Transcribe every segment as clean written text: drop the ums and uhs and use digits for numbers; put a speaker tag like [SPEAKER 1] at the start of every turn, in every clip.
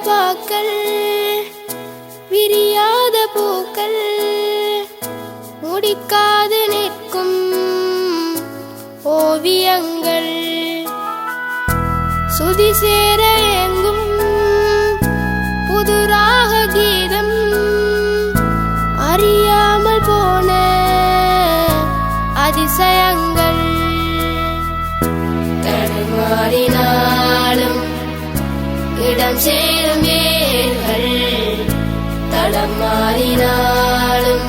[SPEAKER 1] பாக்கள் விரியாத பூக்கள் முடிக்காது நிற்கும் ஓவியங்கள் சுதி சேர எங்கும் புதுராக கீதம் அறியாமல் போன அதிசயங்கள் தடுமாறினாலும் இடம் சேரும் வேர்கள் தடம் மாறினாலும்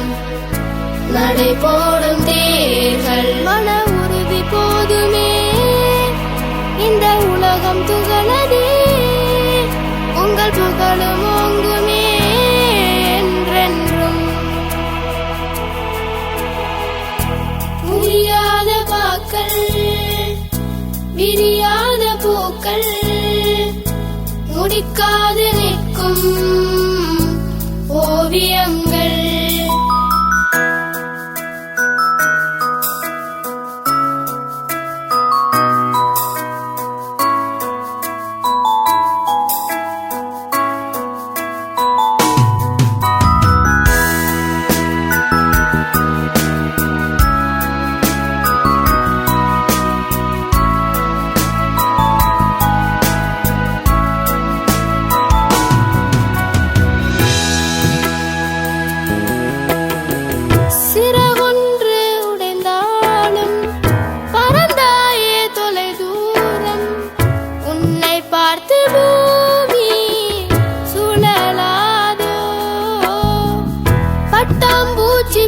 [SPEAKER 1] நடை போடும் தேர்கள் மன உறுதி போதுமே இந்த உலகம் துகளதே உங்கள் புகழும் ஓங்குமே என்றென்றும் முடியாத பாக்கள் விரியாத பூக்கள் முடிக்காது நிற்கும் ஓவியங்கள்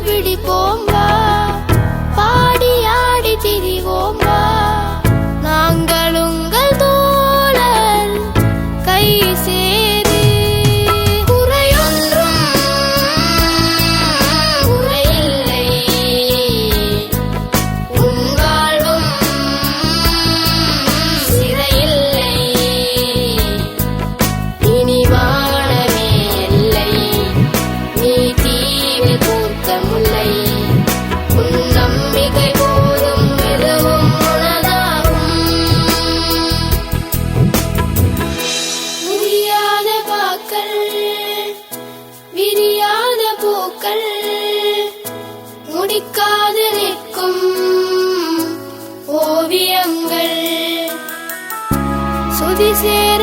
[SPEAKER 1] பிடிப்போம் வா பாடி ஆடி திரிவோம் வா நாங்கள் உங்கள் தோழர் கை சேரு குறையொன்றும் குறையில்லை உன் வாழ்வும் சிறையில்லை இனி வாழவே இல்லை நீ தீவில் முல்லை உன் நம்பிக்கை போதும் எதுவும் உனதாகும் முடியாத பாக்கள் விரியாத பூக்கள் முடிக்காது நிற்கும் ஓவியங்கள் சுதி சேர